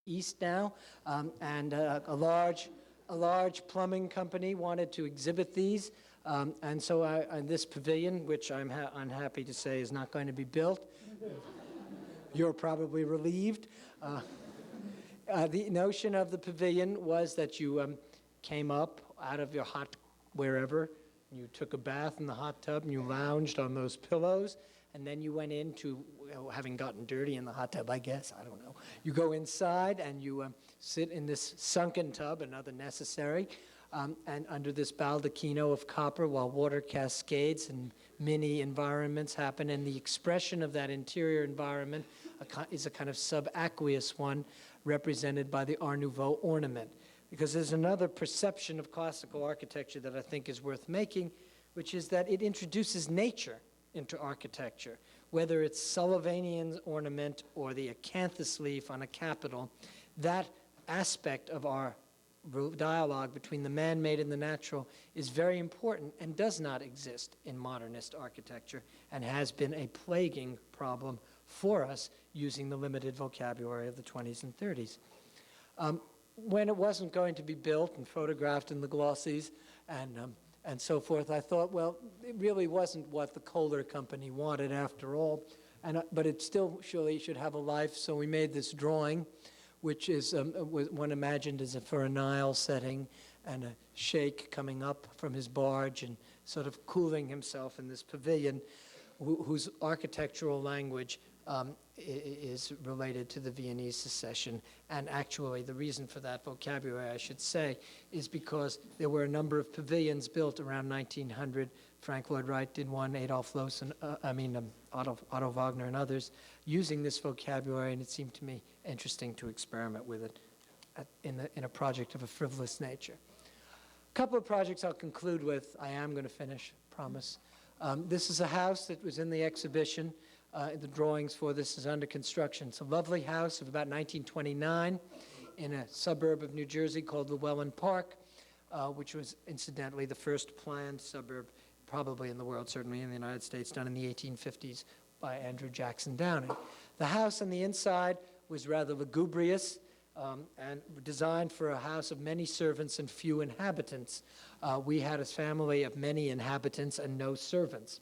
east now, and a large plumbing company wanted to exhibit these, and so this pavilion, which I'm unhappy to say is not going to be built. You're probably relieved. The notion of the pavilion was that you came up out of your hot wherever, you took a bath in the hot tub, and you lounged on those pillows, and then you went into, having gotten dirty in the hot tub, I guess, I don't know. You go inside and you sit in this sunken tub, another necessary, and under this baldacchino of copper while water cascades and mini environments happen, and the expression of that interior environment is a kind of subaqueous one represented by the Art Nouveau ornament. Because there's another perception of classical architecture that I think is worth making, which is that it introduces nature into architecture, whether it's Sullivanian ornament or the acanthus leaf on a capital. That aspect of our dialogue between the man-made and the natural is very important and does not exist in modernist architecture and has been a plaguing problem for us using the limited vocabulary of the 20s and 30s. When it wasn't going to be built and photographed in the glossies and so forth, I thought, well, it really wasn't what the Kohler Company wanted after all, but it still surely should have a life, so we made this drawing, which is one imagined as for a Nile setting and a sheikh coming up from his barge and sort of cooling himself in this pavilion, whose architectural language is related to the Viennese secession. And actually, the reason for that vocabulary, I should say, is because there were a number of pavilions built around 1900. Frank Lloyd Wright did one, Adolf Loos, Otto Wagner and others, using this vocabulary, and it seemed to me interesting to experiment with it in a project of a frivolous nature. A couple of projects I'll conclude with. I am going to finish, promise. This is a house that was in the exhibition. The drawings for this is under construction. It's a lovely house of about 1929 in a suburb of New Jersey called Llewellyn Park, which was incidentally the first planned suburb probably in the world, certainly in the United States, done in the 1850s by Andrew Jackson Downing. The house on the inside was rather lugubrious and designed for a house of many servants and few inhabitants. We had a family of many inhabitants and no servants.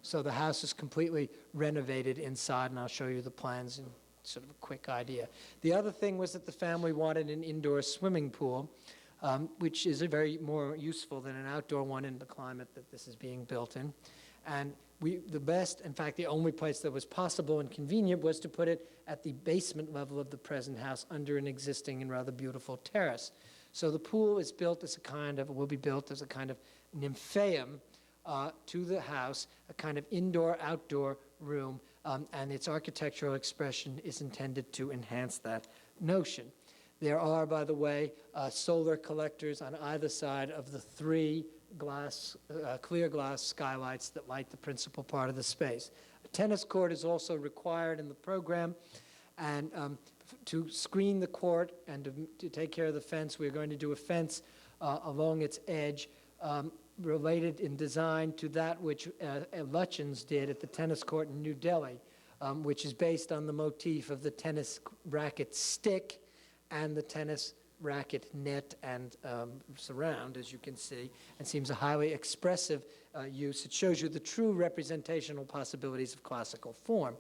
So the house is completely renovated inside, and I'll show you the plans in sort of a quick idea. The other thing was that the family wanted an indoor swimming pool, which is a very more useful than an outdoor one in the climate that this is being built in. And the best, in fact, the only place that was possible and convenient was to put it at the basement level of the present house under an existing and rather beautiful terrace. So the pool is built as a kind of, will be built as a kind of nymphaeum to the house, a kind of indoor-outdoor room, and its architectural expression is intended to enhance that notion. There are, by the way, solar collectors on either side of the three clear glass skylights that light the principal part of the space. A tennis court is also required in the program, and to screen the court and to take care of the fence, we're going to do a fence along its edge related in design to that which Lutyens did at the tennis court in New Delhi, which is based on the motif of the tennis racket stick and the tennis racket net and surround, as you can see, and seems a highly expressive use. It shows you the true representational possibilities of classical form.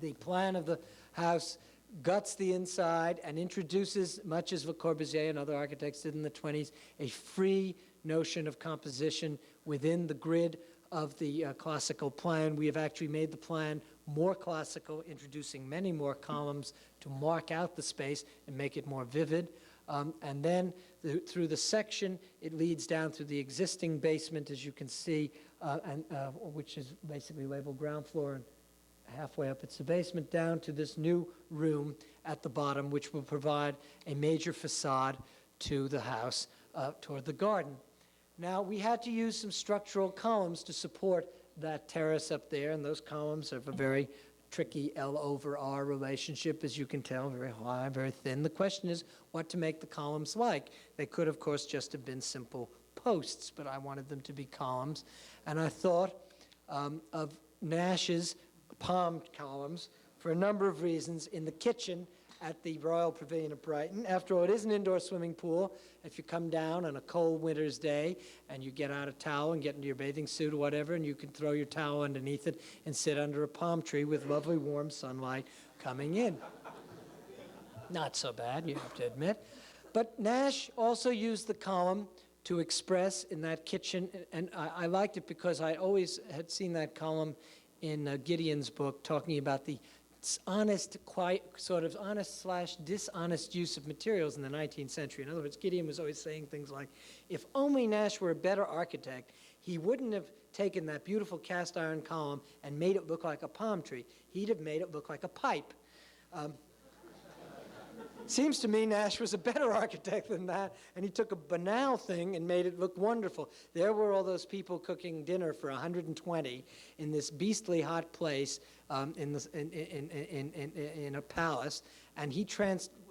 The plan of the house guts the inside and introduces, much as Le Corbusier and other architects did in the 20s, a free notion of composition within the grid of the classical plan. We have actually made the plan more classical, introducing many more columns to mark out the space and make it more vivid. And then through the section, it leads down through the existing basement, as you can see, which is basically labeled ground floor, and halfway up it's the basement, down to this new room at the bottom, which will provide a major facade to the house toward the garden. Now, we had to use some structural columns to support that terrace up there, and those columns have a very tricky L over R relationship, as you can tell, very high, very thin. The question is what to make the columns like. They could, of course, just have been simple posts, but I wanted them to be columns. And I thought of Nash's palm columns for a number of reasons. In the kitchen, at the Royal Pavilion of Brighton. After all, it is an indoor swimming pool. If you come down on a cold winter's day and you get out a towel and get into your bathing suit or whatever, and you can throw your towel underneath it and sit under a palm tree with lovely warm sunlight coming in. Not so bad, you have to admit. But Nash also used the column to express in that kitchen, and I liked it because I always had seen that column in Gideon's book talking about the honest, quite sort of honest/dishonest use of materials in the 19th century. In other words, Gideon was always saying things like, if only Nash were a better architect, he wouldn't have taken that beautiful cast iron column and made it look like a palm tree. He'd have made it look like a pipe. Seems to me Nash was a better architect than that, and he took a banal thing and made it look wonderful. There were all those people cooking dinner for 120 in this beastly hot place in a palace, and he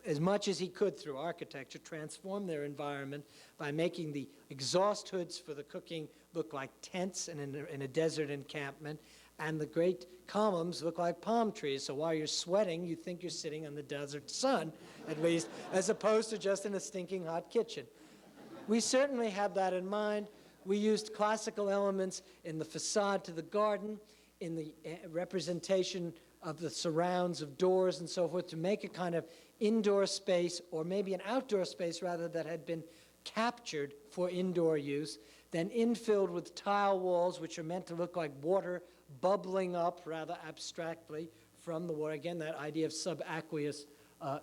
as much as he could through architecture, transformed their environment by making the exhaust hoods for the cooking look like tents in a desert encampment, and the great columns look like palm trees. So while you're sweating, you think you're sitting in the desert sun, at least, as opposed to just in a stinking hot kitchen. We certainly had that in mind. We used classical elements in the facade to the garden, in the representation of the surrounds of doors and so forth, to make a kind of indoor space, or maybe an outdoor space rather, that had been captured for indoor use, then infilled with tile walls, which are meant to look like water bubbling up rather abstractly from the water. Again, that idea of subaqueous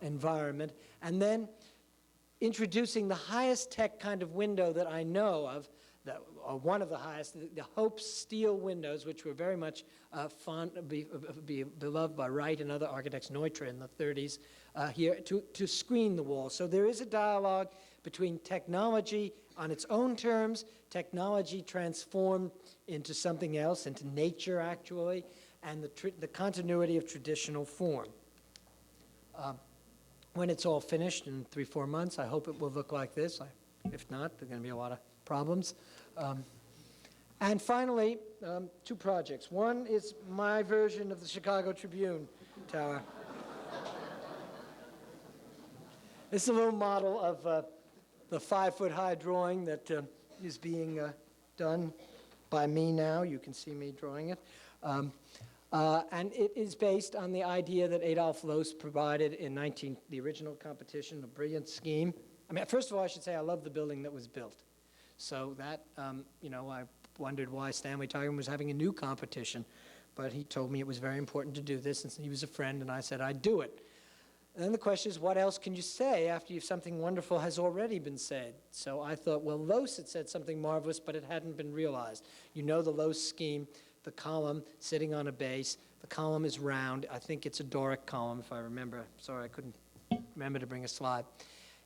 environment. And then introducing the highest tech kind of window that I know of, one of the highest, the Hope steel windows, which were very much beloved by Wright and other architects, Neutra in the 30s, here to screen the wall. So there is a dialogue between technology on its own terms, technology transformed into something else, into nature actually, and the continuity of traditional form. When it's all finished in 3-4 months, I hope it will look like this. If not, there are going to be a lot of problems. And finally, 2 projects. One is my version of the Chicago Tribune Tower. This is a little model of the 5-foot-high drawing that is being done by me now. You can see me drawing it. And it is based on the idea that Adolf Loos provided in the original competition, a brilliant scheme. I mean, first of all, I should say I love the building that was built. So that, I wondered why Stanley Tyron was having a new competition, but he told me it was very important to do this, and he was a friend, and I said I'd do it. And then the question is, what else can you say after something wonderful has already been said? So I thought, well, Loos had said something marvelous, but it hadn't been realized. You know the Loos scheme, the column sitting on a base. The column is round. I think it's a Doric column, if I remember. Sorry, I couldn't remember to bring a slide.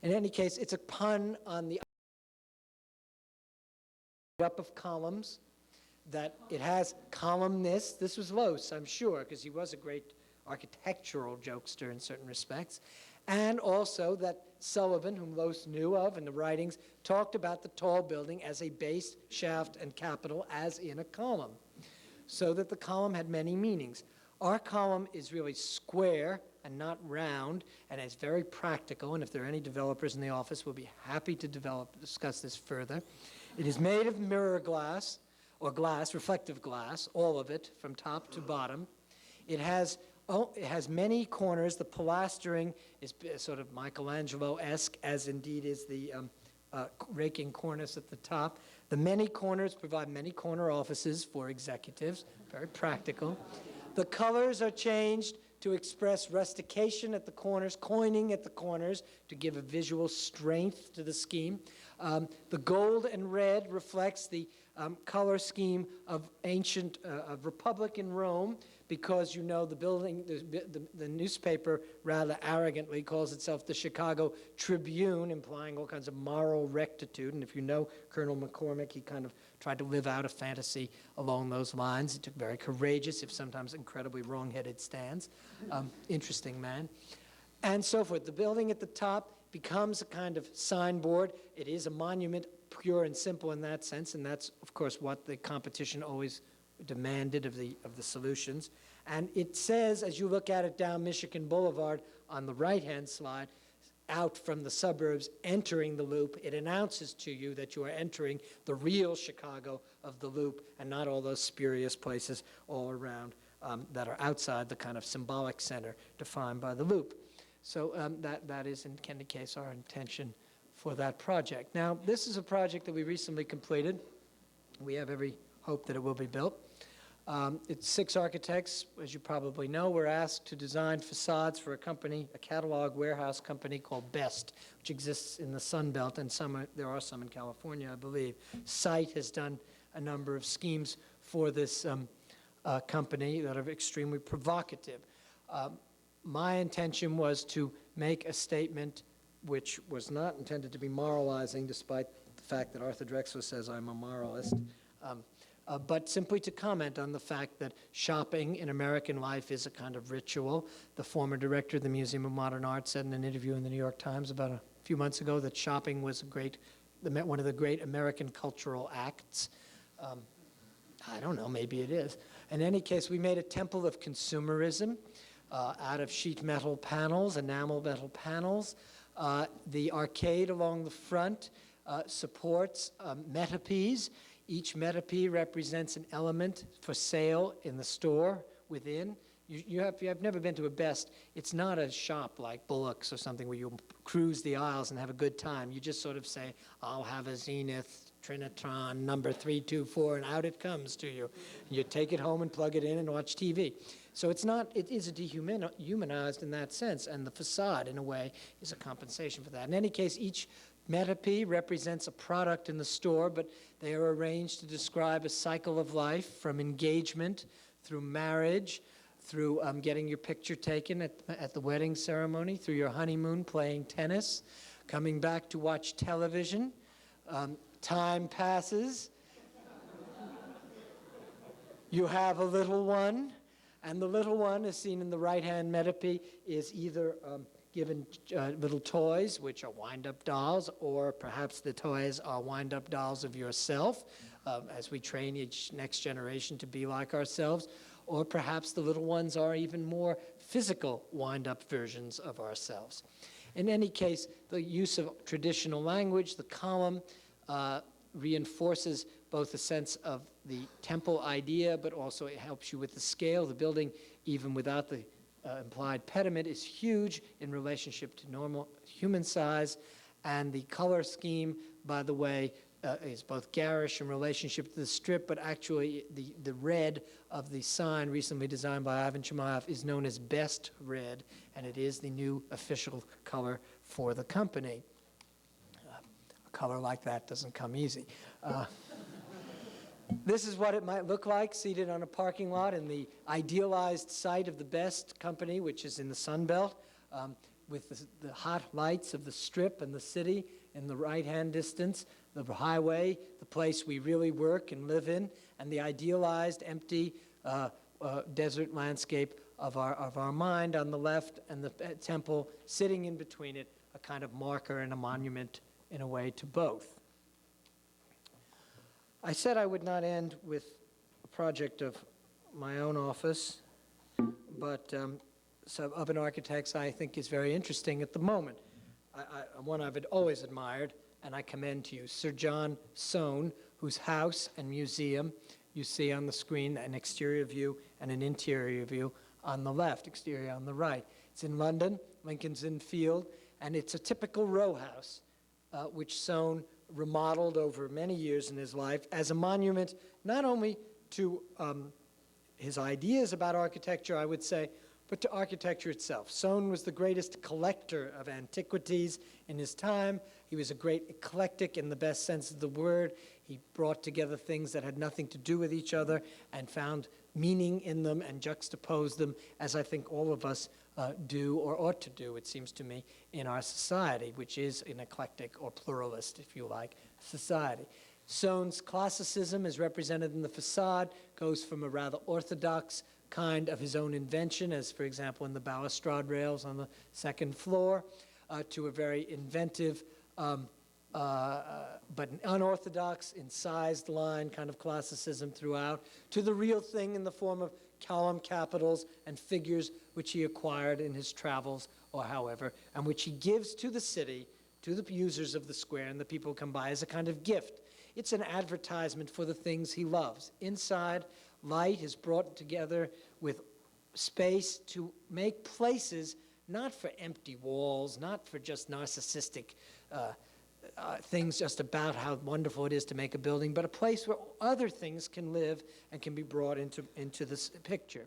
In any case, it's a pun on the up of columns, that it has columnists. This was Loos, I'm sure, because he was a great architectural jokester in certain respects. And also that Sullivan, whom Loos knew of in the writings, talked about the tall building as a base, shaft, and capital, as in a column, so that the column had many meanings. Our column is really square and not round, and it's very practical, and if there are any developers in the office, we'll be happy to discuss this further. It is made of mirror glass, or glass, reflective glass, all of it, from top to bottom. It has many corners. The pilastering is sort of Michelangelo-esque, as indeed is the raking cornice at the top. The many corners provide many corner offices for executives, very practical. The colors are changed to express rustication at the corners, coining at the corners to give a visual strength to the scheme. The gold and red reflects the color scheme of ancient Republican Rome, because you know the building, the newspaper rather arrogantly calls itself the Chicago Tribune, implying all kinds of moral rectitude. And if you know Colonel McCormick, he kind of tried to live out a fantasy along those lines. He took very courageous, if sometimes incredibly wrong-headed stands. Interesting man. And so forth. The building at the top becomes a kind of signboard. It is a monument, pure and simple in that sense, and that's, of course, what the competition always demanded of the solutions. And it says, as you look at it down Michigan Boulevard, on the right-hand slide, out from the suburbs, entering the Loop. It announces to you that you are entering the real Chicago of the Loop and not all those spurious places all around that are outside the kind of symbolic center defined by the Loop. So that is, in any case, our intention for that project. Now, this is a project that we recently completed. We have every hope that it will be built. It's 6 architects, as you probably know, were asked to design facades for a company, a catalog warehouse company called Best, which exists in the Sun Belt, and there are some in California, I believe. Site has done a number of schemes for this company that are extremely provocative. My intention was to make a statement which was not intended to be moralizing, despite the fact that Arthur Drexler says I'm a moralist, but simply to comment on the fact that shopping in American life is a kind of ritual. The former director of the Museum of Modern Art said in an interview in the New York Times about a few months ago that shopping was one of the great American cultural acts. I don't know, maybe it is. In any case, we made a temple of consumerism out of sheet metal panels, enamel metal panels. The arcade along the front supports metopes. Each metope represents an element for sale in the store within. You have never been to a Best. It's not a shop like Bullock's or something where you cruise the aisles and have a good time. You just sort of say, I'll have a Zenith Trinitron number 324, and out it comes to you. And you take it home and plug it in and watch TV. So it is dehumanized in that sense, and the facade, in a way, is a compensation for that. In any case, each metope represents a product in the store, but they are arranged to describe a cycle of life from engagement through marriage, through getting your picture taken at the wedding ceremony, through your honeymoon playing tennis, coming back to watch television. Time passes. You have a little one, and the little one, as seen in the right-hand metope, is either given little toys, which are wind-up dolls, or perhaps the toys are wind-up dolls of yourself, as we train each next generation to be like ourselves, or perhaps the little ones are even more physical wind-up versions of ourselves. In any case, the use of traditional language, the column, reinforces both the sense of the temple idea, but also it helps you with the scale. The building, even without the implied pediment, is huge in relationship to normal human size, and the color scheme, by the way, is both garish in relationship to the strip, but actually the red of the sign recently designed by Ivan Chimaev is known as Best Red, and it is the new official color for the company. A color like that doesn't come easy. This is what it might look like seated on a parking lot in the idealized site of the Best Company, which is in the Sun Belt, with the hot lights of the Strip and the city in the right-hand distance, the highway, the place we really work and live in, and the idealized, empty desert landscape of our mind on the left, and the temple sitting in between it, a kind of marker and a monument in a way to both. I said I would not end with a project of my own office, but of an architect's I think is very interesting at the moment. One I've always admired, and I commend to you, Sir John Soane, whose house and museum you see on the screen, an exterior view and an interior view on the left, exterior on the right. It's in London, Lincoln's Inn Field, and it's a typical row house, which Soane remodeled over many years in his life as a monument not only to his ideas about architecture, I would say, but to architecture itself. Soane was the greatest collector of antiquities in his time. He was a great eclectic in the best sense of the word. He brought together things that had nothing to do with each other and found meaning in them and juxtaposed them, as I think all of us do or ought to do, it seems to me, in our society, which is an eclectic or pluralist, if you like, society. Soane's classicism, as represented in the facade, goes from a rather orthodox kind of his own invention, as for example in the balustrade rails on the second floor, to a very inventive but an unorthodox, incised line kind of classicism throughout, to the real thing in the form of column capitals and figures which he acquired in his travels or however, and which he gives to the city, to the users of the square, and the people come by as a kind of gift. It's an advertisement for the things he loves. Inside, light is brought together with space to make places not for empty walls, not for just narcissistic things just about how wonderful it is to make a building, but a place where other things can live and can be brought into this picture.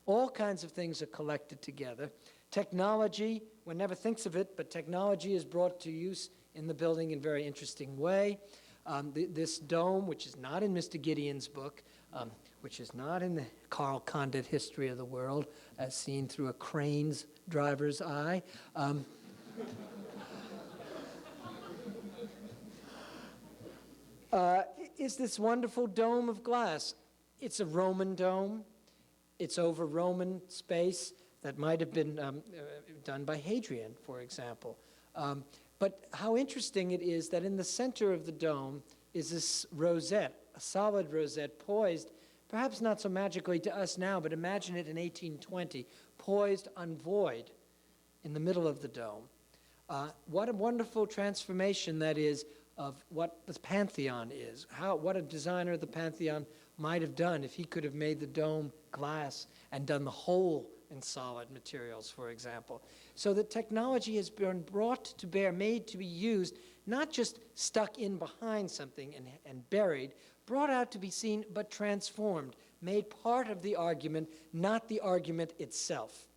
All kinds of things are collected together. Technology, one never thinks of it, but technology is brought to use in the building in a very interesting way. This dome, which is not in Mr. Gideon's book, which is not in the Carl Condit History of the World, as seen through a crane's driver's eye, is this wonderful dome of glass. It's a Roman dome. It's over Roman space that might have been done by Hadrian, for example. But how interesting it is that in the center of the dome is this rosette, a solid rosette poised, perhaps not so magically to us now, but imagine it in 1820, poised on void in the middle of the dome. What a wonderful transformation that is of what the Pantheon is, what a designer of the Pantheon might have done if he could have made the dome glass and done the whole in solid materials, for example. So the technology has been brought to bear, made to be used, not just stuck in behind something and buried, brought out to be seen, but transformed, made part of the argument, not the argument itself.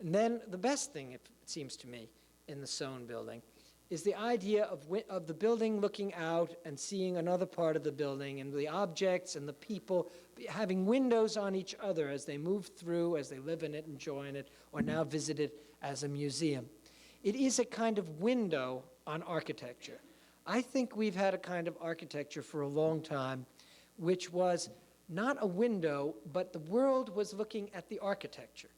And then the best thing, it seems to me, in the Soane building is the idea of the building looking out and seeing another part of the building, and the objects and the people having windows on each other as they move through, as they live in it, enjoy it, or now visit it as a museum. It is a kind of window on architecture. I think we've had a kind of architecture for a long time which was not a window, but the world was looking at the architecture.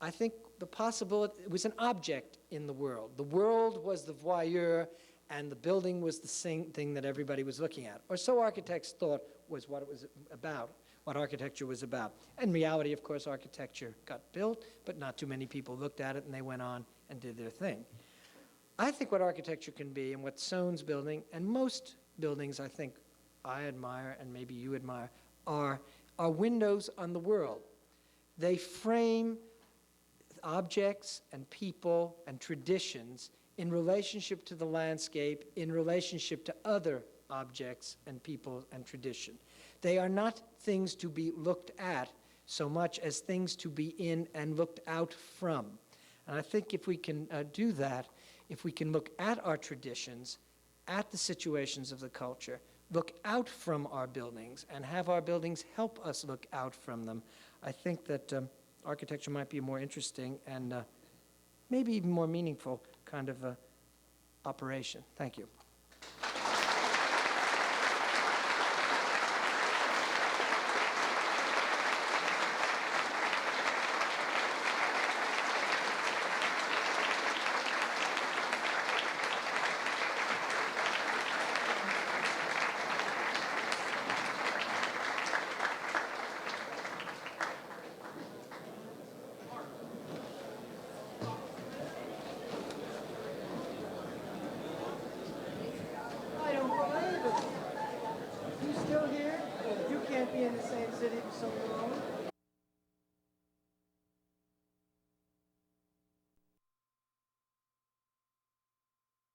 I think the possibility, it was an object in the world. The world was the voyeur, and the building was the same thing that everybody was looking at. Or so architects thought was what it was about, what architecture was about. In reality, of course, architecture got built, but not too many people looked at it, and they went on and did their thing. I think what architecture can be, and what Soane's building, and most buildings I think I admire, and maybe you admire, are windows on the world. They frame objects and people and traditions in relationship to the landscape, in relationship to other objects and people and tradition. They are not things to be looked at so much as things to be in and looked out from. And I think if we can do that, if we can look at our traditions, at the situations of the culture, look out from our buildings, and have our buildings help us look out from them, I think that architecture might be a more interesting and maybe even more meaningful kind of operation. Thank you. In the same city for so long.